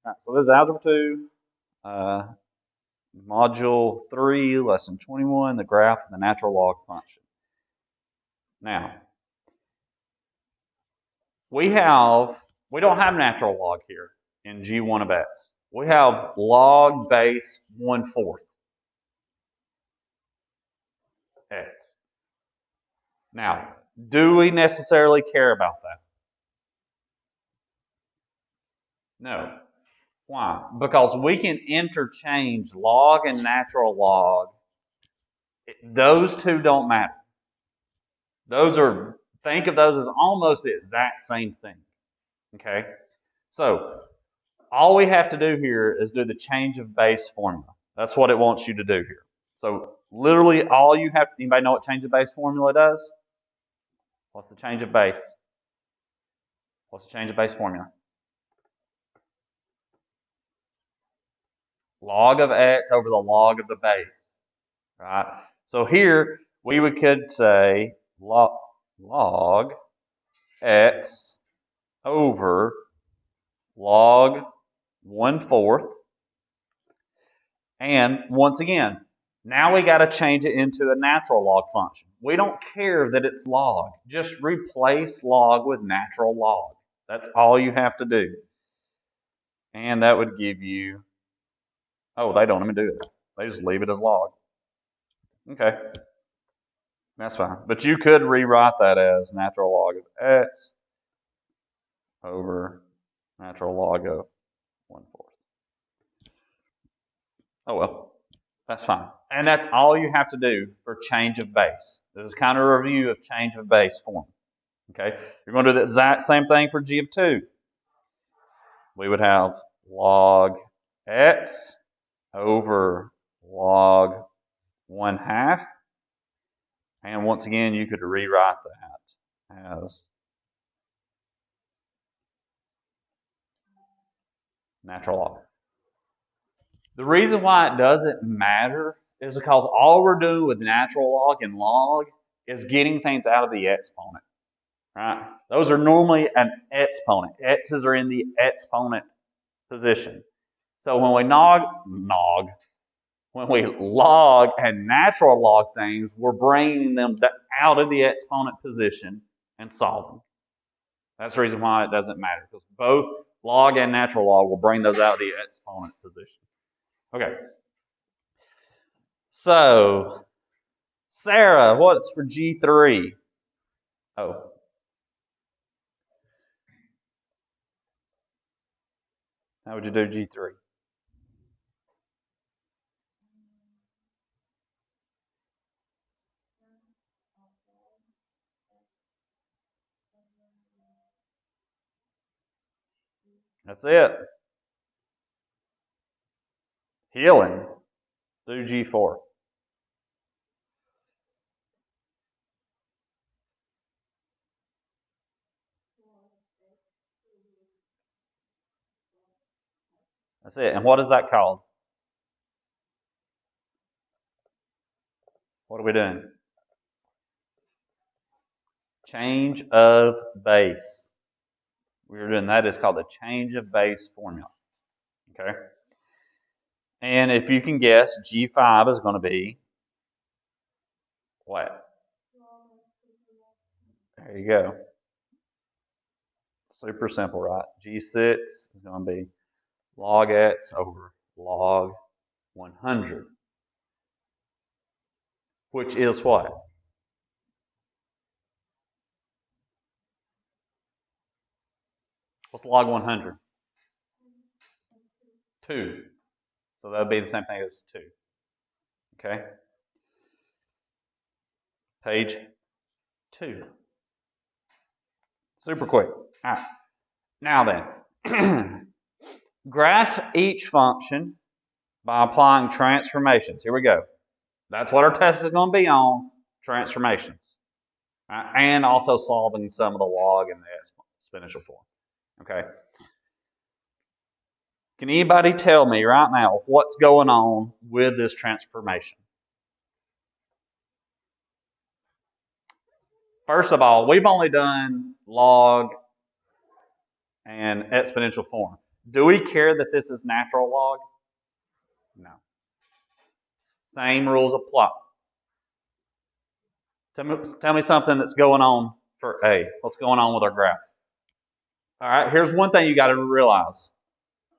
All right, so this is Algebra 2, Module 3, Lesson 21, the graph of the natural log function. Now, we don't have natural log here in G1 of x. We have log base 1/4 x. Now, do we necessarily care about that? No. Why? Because we can interchange log and natural log. Those two don't matter. Think of those as almost the exact same thing. Okay? So, all we have to do here is do the change of base formula. That's what it wants you to do here. So, literally all you have, anybody know what change of base formula does? What's the change of base? What's the change of base formula? Log of x over the log of the base. Right? So here, could say log x over log 1/4. And once again, now we got to change it into a natural log function. We don't care that it's log. Just replace log with natural log. That's all you have to do. And that would give you, oh, they don't even do it. They just leave it as log. Okay. That's fine. But you could rewrite that as natural log of x over natural log of 1/4. Oh well, that's fine. And that's all you have to do for change of base. This is kind of a review of change of base form. Okay, you're going to do the exact same thing for g of 2. We would have log x over log 1/2. And once again, you could rewrite that as natural log. The reason why it doesn't matter is because all we're doing with natural log and log is getting things out of the exponent. Right? Those are normally an exponent. X's are in the exponent position. So when we when we log and natural log things, we're bringing them out of the exponent position and solving. That's the reason why it doesn't matter, because both log and natural log will bring those out of the exponent position. Okay. So, Sarah, what's for G3? Oh. How would you do G3? That's it. Healing. Do G4. That's it. And what is that called? What are we doing? Change of base. We're doing that is called the change of base formula. Okay? And if you can guess, G5 is going to be what? There you go. Super simple, right? G6 is going to be log x over log 100. Which is what? What's log 100? 2. So that would be the same thing as 2. Okay? Page 2. Super quick. All right. Now then, graph each function by applying transformations. Here we go. That's what our test is going to be on, transformations. And also solving some of the log and the exponential form. Okay? Can anybody tell me right now what's going on with this transformation? First of all, we've only done log and exponential form. Do we care that this is natural log? No. Same rules apply. Tell me something that's going on for A. What's going on with our graph? All right, here's one thing you got to realize.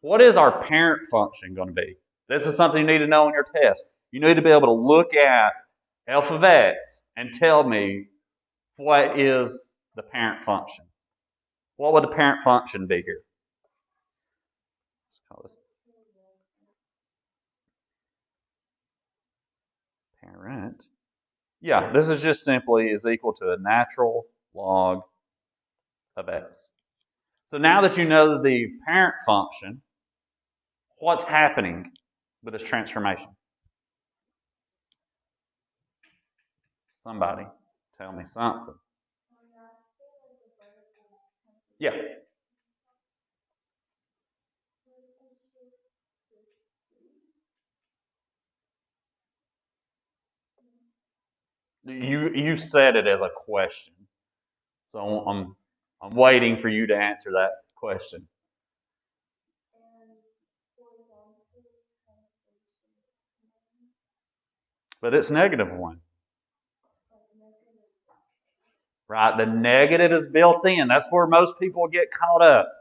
What is our parent function going to be? This is something you need to know on your test. You need to be able to look at f of x and tell me what is the parent function. What would the parent function be here? Let's call this parent. Yeah, this is just simply is equal to a natural log of x. So now that you know the parent function, what's happening with this transformation? Somebody tell me something. Yeah. You said it as a question. So I'm waiting for you to answer that question. But it's -1. Right? The negative is built in. That's where most people get caught up.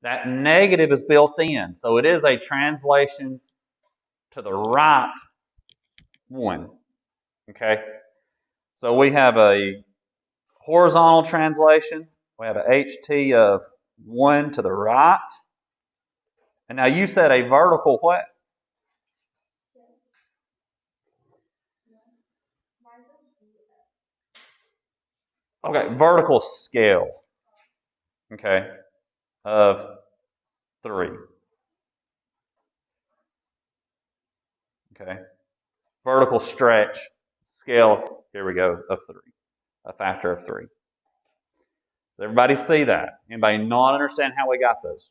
That negative is built in. So it is a translation to the right one. Okay? So we have a horizontal translation. We have a HT of 1 to the right. And now you said a vertical what? Okay, vertical scale. Okay, of 3. Okay, vertical stretch scale. Here we go, of 3. A factor of 3. Does everybody see that? Anybody not understand how we got those?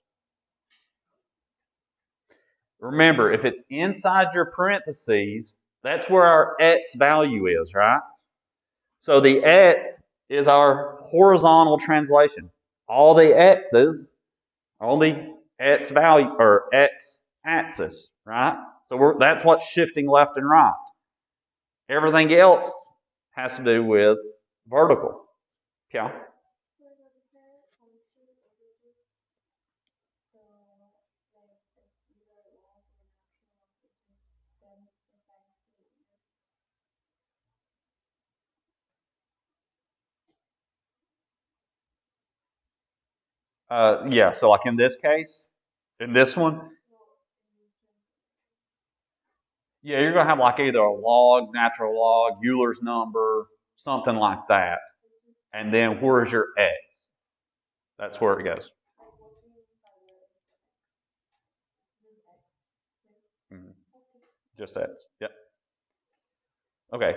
Remember, if it's inside your parentheses, that's where our x value is, right? So the x is our horizontal translation. All the x's are on the x value or x axis, right? So that's what's shifting left and right. Everything else has to do with vertical. Okay. Yeah, so like in this case, in this one, yeah, you're going to have like either a log, natural log, Euler's number, something like that. And then where's your x? That's where it goes. Mm-hmm. Just x. Yep. Okay.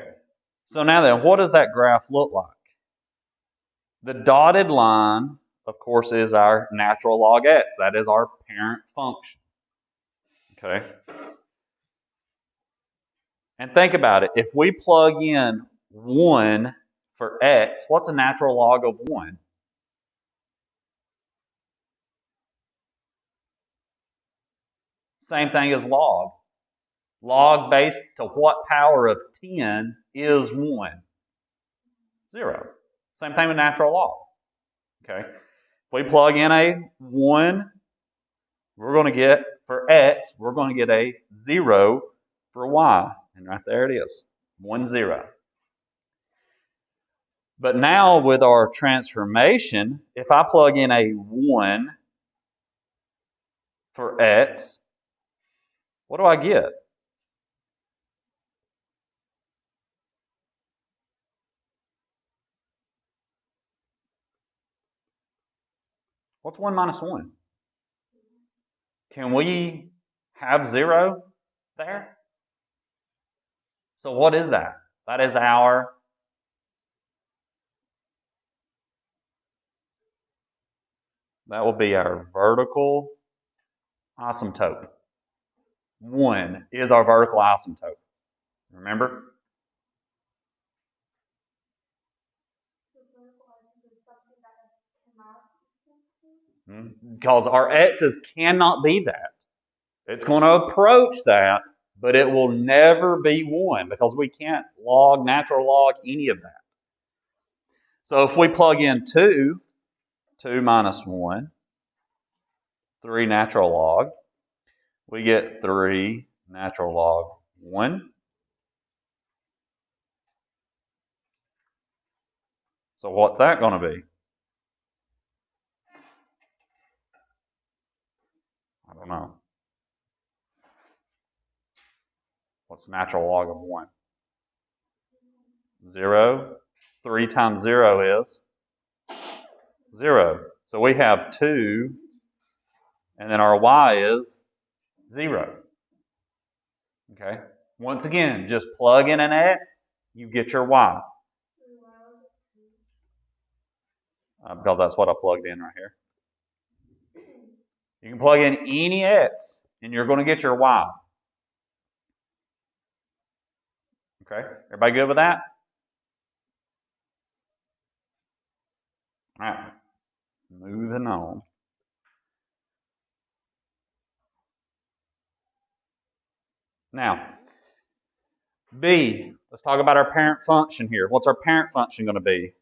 So now then, what does that graph look like? The dotted line, of course, is our natural log x. That is our parent function. Okay. And think about it. If we plug in 1 for x, what's a natural log of 1? Same thing as log. Log based to what power of 10 is 1? 0. Same thing with natural log. Okay. If we plug in a 1, we're going to get, for x, we're going to get a 0 for y. And right there it is, 1, 0. But now with our transformation, if I plug in a 1 for x, what do I get? What's 1 minus 1? Can we have 0 there? So what is that? That is our that will be our vertical asymptote. 1 is our vertical asymptote. Remember? Because our x's cannot be that. It's going to approach that, but it will never be 1 because we can't natural log any of that. So if we plug in 2 minus 1, 3 natural log, we get 3 natural log 1. So what's that going to be? I don't know. What's natural log of 1? 0. 3 times 0 is 0. So we have 2, and then our y is 0. Okay? Once again, just plug in an x, you get your y. Because that's what I plugged in right here. You can plug in any x, and you're going to get your y. Okay? Everybody good with that? All right. Moving on. Now, B, let's talk about our parent function here. What's our parent function going to be?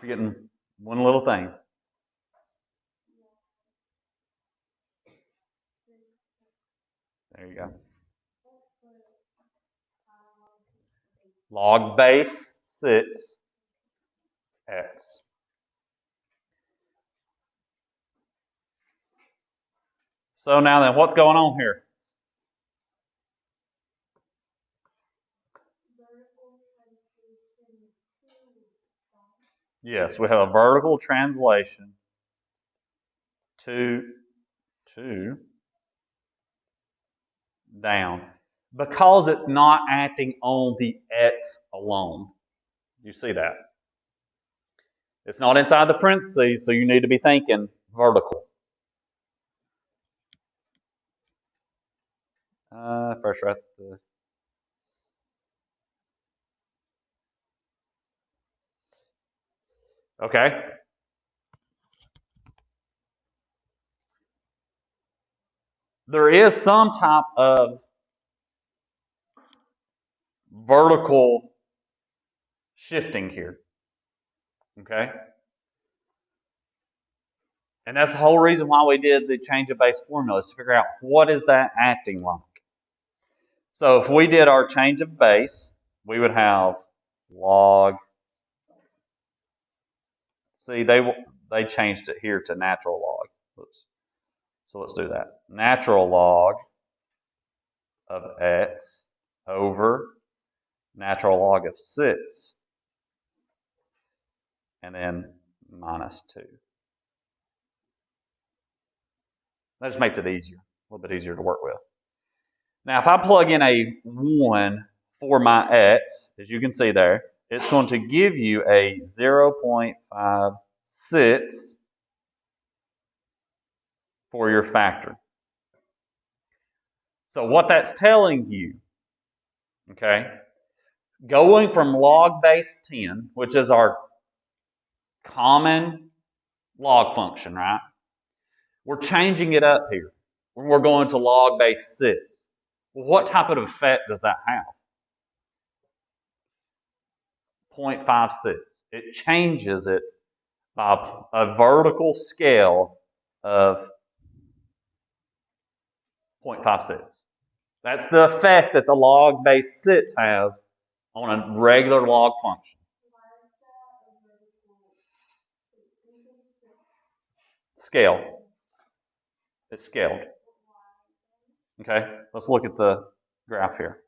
You're forgetting one little thing. There you go. Log base 6 x. So now then, what's going on here? Yes, we have a vertical translation to down because it's not acting on the x alone. You see that? It's not inside the parentheses, so you need to be thinking vertical. First right the okay. There is some type of vertical shifting here. Okay? And that's the whole reason why we did the change of base formula, is to figure out what is that acting like. So if we did our change of base, we would have log. See, they changed it here to natural log. Oops. So let's do that. Natural log of x over natural log of 6, and then minus 2. That just makes it easier, a little bit easier to work with. Now, if I plug in a 1 for my x, as you can see there, it's going to give you a 0.56 for your factor. So what that's telling you, okay, going from log base 10, which is our common log function, right? We're changing it up here. We're going to log base 6. Well, what type of effect does that have? 0.56. It changes it by a vertical scale of 0.56. That's the effect that the log base 6 has on a regular log function. Scale. It's scaled. Okay, let's look at the graph here.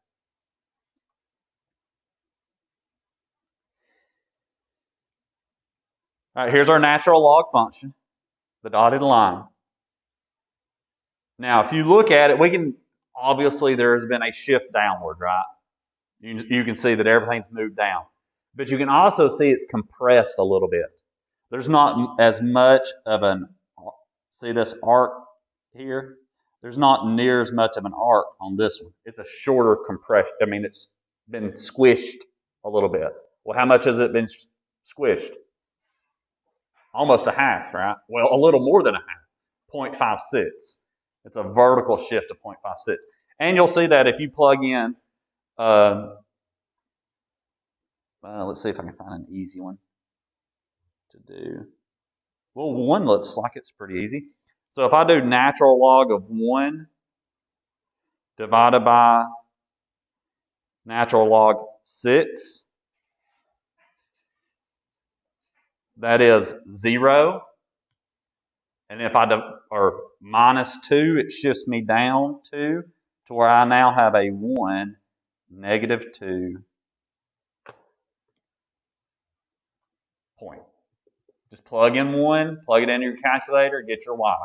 All right, here's our natural log function, the dotted line. Now, if you look at it, we can, obviously there's been a shift downward, right? You can see that everything's moved down. But you can also see it's compressed a little bit. There's not as much of an, see this arc here? There's not near as much of an arc on this one. It's a shorter compression. I mean, it's been squished a little bit. Well, how much has it been squished? Almost a half, right? Well, a little more than a half, 0.56. It's a vertical shift of 0.56. And you'll see that if you plug in, let's see if I can find an easy one to do. Well, 1 looks like it's pretty easy. So if I do natural log of 1 divided by natural log 6, that is 0. And if I or minus 2, it shifts me down 2 to where I now have a 1, negative 2 point. Just plug in 1, plug it into your calculator, get your y.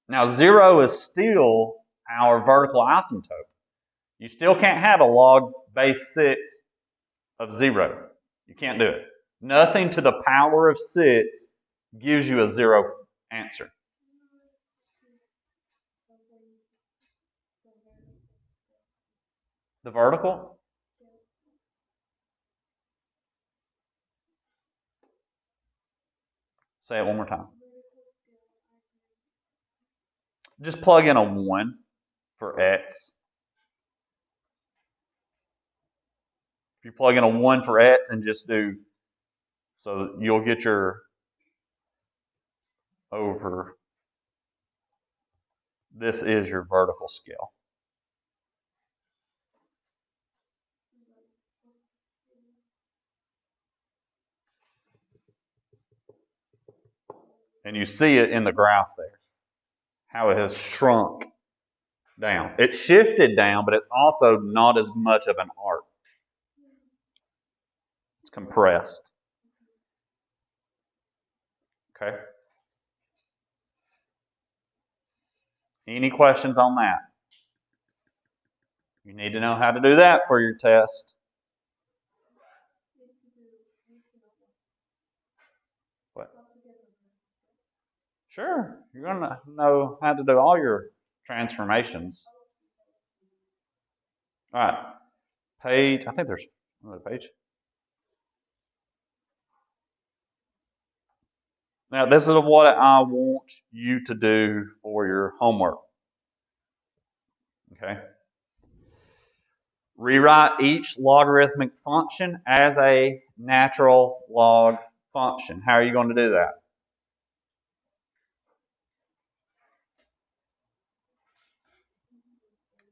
Now 0 is still our vertical asymptote. You still can't have a log base 6 of 0. You can't do it. Nothing to the power of 6 gives you a 0 answer. The vertical? Say it one more time. Just plug in a 1 for x. If you plug in a 1 for x and just do, so you'll get your over, this is your vertical scale. And you see it in the graph there, how it has shrunk down. It shifted down, but it's also not as much of an arc. It's compressed. Okay? Any questions on that? You need to know how to do that for your test. What? Sure. You're going to know how to do all your transformations. All right. Page, I think there's another page. Now, this is what I want you to do for your homework. Okay? Rewrite each logarithmic function as a natural log function. How are you going to do that?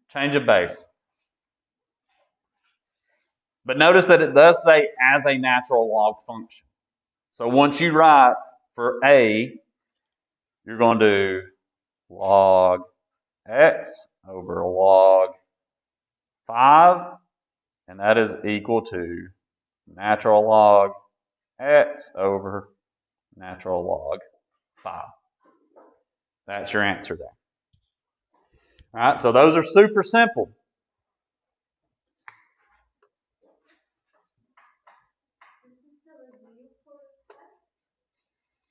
Change of base. But notice that it does say as a natural log function. So once you write for A, you're going to do log x over log 5, and that is equal to natural log x over natural log 5. That's your answer there. All right, so those are super simple.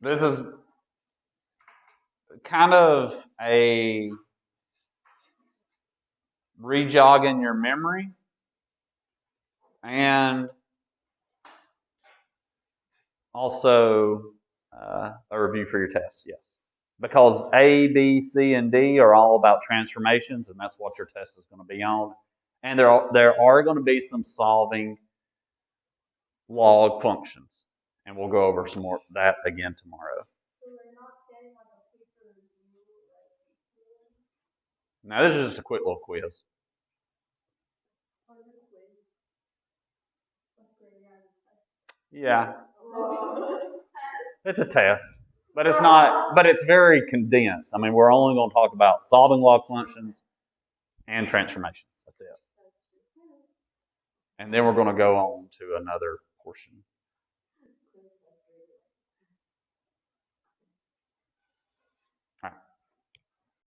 This is kind of a rejogging your memory and also a review for your test, yes. Because A, B, C, and D are all about transformations, and that's what your test is going to be on. And there are going to be some solving log functions. And we'll go over some more of that again tomorrow. Now, this is just a quick little quiz. Yeah. It's a test. But it's not, but it's very condensed. I mean, we're only going to talk about solving log functions and transformations. That's it. And then we're going to go on to another portion.